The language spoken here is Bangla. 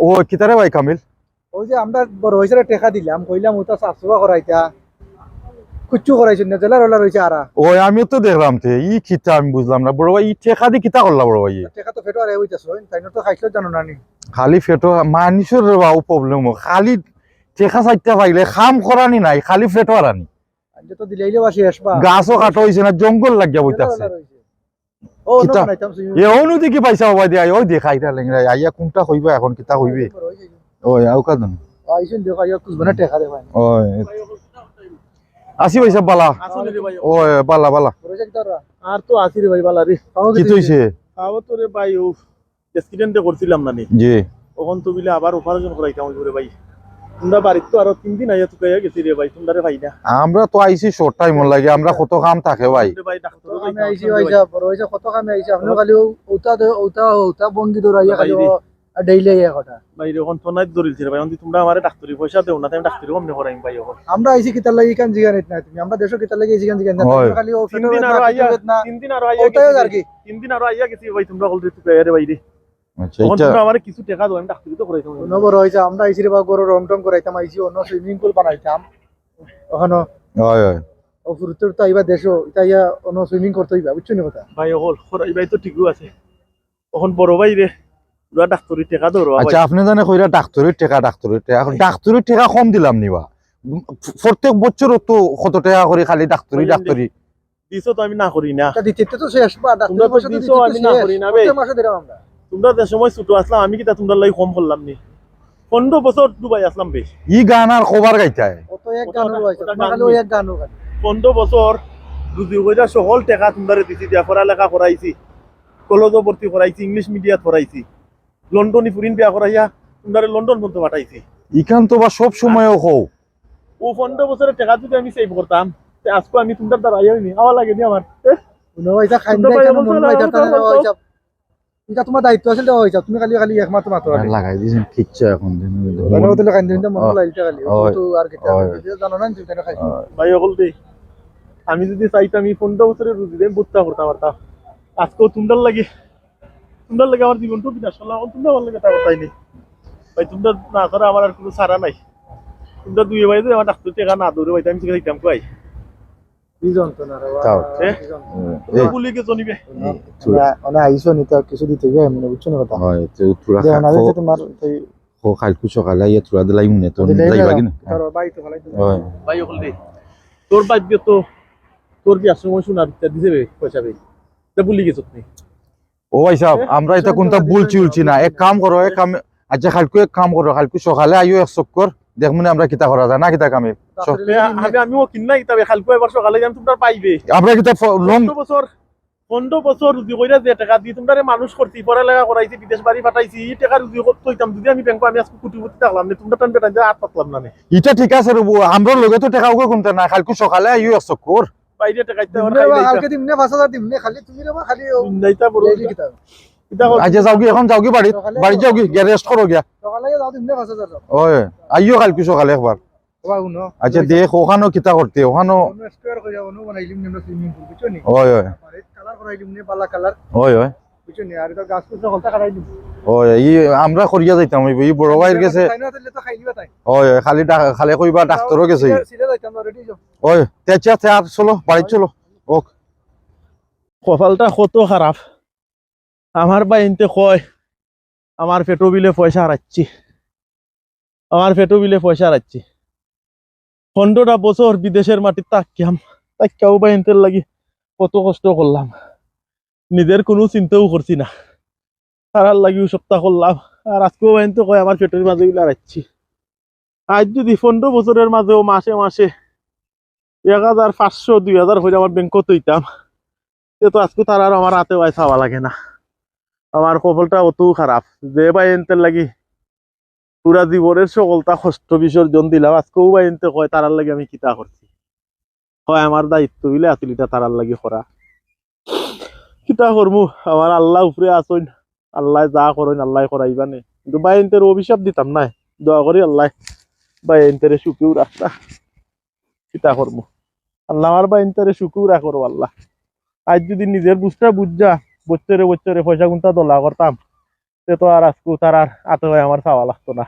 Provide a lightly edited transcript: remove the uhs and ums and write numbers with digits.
ও কিতারে ভাই কামিল ওই যে আমরা বড় হয়েছে টেকা দিলাম কইলাম ওটা সাফসুফা করাইতা কুচ্ছু করাইছেন না জেলা রোলা রয়েছে আরা ওই আমিও তো দেখলাম তে ই কিতা আমি বুঝলাম না বড় ভাই ই ঠেকা দি কিতা করলা বড় ভাই টেকা তো ফেটো আর হইতাছ তাই তো খাইছিল জানো না নি খালি ফেটো মানুষের বাবু প্রবলেম খালি ঠেকা চাইতে পাইলে খাম করানি নাই খালি ফেটো আরানি আজ তো দিলাইলে বাসি আসবা গাছও কাটা হয়েছে না জঙ্গল লাগিয়া বইতাছে ও নো কিতা বানাইতাম এ অনুদি কি পাইছা বাবা দিয়া ওই দেখাইতা লেংরা আইয়া কোনটা হইবা এখন কিতা হইবে ওই আউ কাদন আইছেন দেখো আইয়া কুছ বনা টেকা দে ভাই ওই আসি পয়সা বালা আসলে রে ভাই ওই বালা বালা রয়েছে কি তোরা আর তো আসি রে ভাই বালা রে কি তৈছে খাওয়া তো রে ভাই ও অ্যাক্সিডেন্টে করছিলাম না নি জি তখন তো বিলে আবার অপারেশন করাইতাম রে ভাই তোমরা বাড়িতে তো আরো 3 দিন আইয়া তো গাইয়া গেছি রে ভাই তোমরা রে ভাই না আমরা তো আইছি শর্ট টাইম লাগে আমরা কত কাম থাকে ভাই রে ভাই ডাক্তার আমি আইছি ভাইসা বড় হইছে কত কামে আইছি আপনি খালি ওটা বঙ্গি দৌড়াইয়া খালি ডেইলি আইয়া কথা ভাই এখন তো নাই দরিলছি রে ভাই অন্তি তোমরা আমারে ডাক্তারি পয়সা দেও না তাই ডাক্তারি কম নে করাই ভাই এখন আমরা আইছি কিতার লাগি কান জিগানিত না তুমি আমরা দেশো কিতার লাগি জিগান জিগান না হয়। খালি ও 3 দিন আরো আইয়া না 3 দিন আরো আইয়া ওটাই আর কি 3 দিন আরো আইয়া গেছি ভাই তোমরা কলরে তো গাইয়া রে ভাই রে আচ্ছা তখন এটা তোমরা আমারে কিছু টাকা দাও আমি ডাক্তারি তো করাইতাম নবর হইছে আমরা আইছি রে বা গরো রং টং করাইতাম আইছি অন্য সুইমিং পুল বানাইতাম ওখানে হয় হয় ও ফুরুতর তো আইবা দেশো এটা ইয়া অন্য সুইমিং করতে হইবা বুঝছো নি কথা ভাই ওহল করাই ভাই তো ঠিকই আছে তখন বড় ভাই রে পুরা ডাক্তারি টাকা দাও ভাই আচ্ছা আপনি জানে কইরা ডাক্তারের টাকা এখন ডাক্তারের টাকা কম দিলাম নিবা প্রত্যেক বছর তো কত টাকা করে খালি ডাক্তারি দিছো তো আমি না করি না তা দিতে তো শেষ বা তোমরা তো দিছো, আমি না করি না বে। মাসে দিলাম আমরা তোমরা যে সময় ছোট আসলাম আমি কিতা তোমরা লাই কম করলাম নি 15 বছর দুবাই আসলাম বে ই গান আর খবর গাইতায় কত এক গান হইছে ওটা খালি ওই এক গান খালি 15 বছর দুদি কইরা সকল টাকা তোমরা দিছি দিয়া পড়ালেখা করাইছি কলেজ ভর্তি করাইছি ইংলিশ মিডিয়াত পড়াইছি লন্ডনে ফুরিন বিয়া করাইয়া তোমরা লন্ডন পর্যন্ত পাঠাইছি ইখান তো বা সব সময়ও হও ও 15 বছরের টাকা যদি আমি সেভ করতাম তে আজকে আমি তোমরা দ্বারা আইনি আওয়া লাগে নি আমার কোনো হইছে খাইন তোমরা দেই কেন ভাই মন বলছো হইছে না, তাহলে বলছো। হইছে এটা তোমার দায়িত্ব আছে দেওয়া হইছে তুমি খালি খালি এক মাত্র মাত্র লাগাই দিছেন কিচ্ছু এখন মানে ওদের খাইন দিন মন লাইলটা খালি হয়। তো আর কিটা হয়। জানো না তুমি কেন খাইছো ভাই অকল দে আমি যদি চাইতাম এই 15 বছরের রুজি দেন বুঝতে করতে পারতাম আজকেও তোমরার লাগে আমার জীবনটা বিনাশ করলাম এখন তোমরা আমার লাগে তা কথাই ভাই তোমরা না করে আমার আর কোনো সারা নাই তোমরা দুই ভাই আমার ডাক্তার টাকা না দৌড়ে ভাই আমি শিখাইতাম কই কি যন্ত্রণা রে তাও। তোমরা বলি কে জনিবে ওনা আইসো নি তো কিছু দিতে গিয়ে এমনি বুঝছো না কথা হয় তো তুরা যে ওনা যে তোমার এই খো খাইকু সকালে ইয়া তুরা দিলাই মনে তো দিলাই যাইবা না। কিনা তার বাই তো ফলাই তো হয় ভাই অকল দে তোর ভাগ্য তো তোর বিয়ার সময় শোনা দিতে বে পয়সা বে তা বলি গেছ তুমি ও ভাই সাহেব আমরা এটা কোনটা বলছি না এক কাম করো এক কাম আচ্ছা কালকে এক কাম করো কালকে সকালে আইও এক চক্কর দেখমু আমরা কিতা করা যায় না কিতা কামে আমিও কিনা তবে খালকো এবার সকালে যান তোমরা পাইবে আমরা কিতা লং 15 বছর রুজি কইরা যে টাকা দিয়ে তোমরা মানুষ করছি পড়ালেখা করাইছি বিদেশ বাড়ি পাঠাইছি এই টাকা রুজি কইতাম যদি আমি ব্যাংকে আমি আজকে কোটিপতি থাকলাম না তোমরা টান বেটান আর পাতলাম না এটা ঠিক আছে রবু আমরা লগে তো টাকা উগে কোনটা না কালকে সকালে আইও এক চক্কর বাইরে টাকা দিতে কালকে দিমনে 5000 দিমনে খালি তুমি রে খালি নাইতা বড় লেলি কিতা এটা আচ্ছা যাও কি এখন যাও কি বাড়ি যাও কি রেস্ট করো গিয়া সকালে যাও দিমনে 5000 দাও ওই আইও কালকে সকালে একবার বাবা উনো আচ্ছা দেখ ওখানো কিতা করতে ওখানো উনো স্কয়ার কইরা উনো বানাইলিম নিমনে সুইমিং পুল বুঝছো নি ওই ওই আরে কালার করাইলিম নে বালা কালার ওই ওই বুঝছো নি আর তো গাছ কুছ কলতা কাটাই দিম ওই ই আমরা করিয়া যাইতাম এই বড় ভাইয়ের গেছে তাই না তাহলে তো খাইলিবা তাই ওই খালি খালি কইবা ডাক্তারও গেছে সিধা যাইতাম রেডি যাও ওই তেচা আর চলো বাড়ি চলো ওক কপালটা কত খারাপ আমার বাইনতে কয় আমার পেটো বিলে পয়সা হারাচ্ছি 15টা বছর বিদেশের মাটি তাকিয়াও বাইনতের লাগি কত কষ্ট করলাম নিজের কোনো চিন্তাও করছি না তারার লাগিও সপ্তাহ করলাম আর আজকেও বাইনতে কয় আমার পেটের মাঝে বিলে হারাচ্ছি আজ যদি 15 বছরের মাঝেও মাসে 1500 2000 হয়ে আমার ব্যাংকত হইতাম তো আজকে তার আর আমার হাতে পায় চাওয়া লাগে না আমার কপালটা অত খারাপ যে ভাই এনতে লাগি পুরা জীবনের সকলটা কষ্ট বিসর্জন দিলাম আজকেও ভাই এনতে কয় তারার লাগে আমি কিতা করছি হয় আমার দায়িত্ব বিলে আতিলিটা তারার লাগে করা কিতা করমু আমার আল্লাহ উপরে আসইন আল্লাহ যা করেন আল্লাহ করাইবানে কিন্তু ভাই এনতের অভিশাপ দিতাম না দোয়া করি আল্লাহ ভাই এনতেরে সুখেও রাখতা কিতা করমু আল্লাহ আমার ভাই এনতেরে সুখেও রাখো আল্লাহ আজ যদি নিজের বুঝটা বুঝা বচ্চরে পয়সা গুনতা দলা করতাম সে তো আর আজকে তার আর আতে ভাই আমার চাওয়া লাগতো না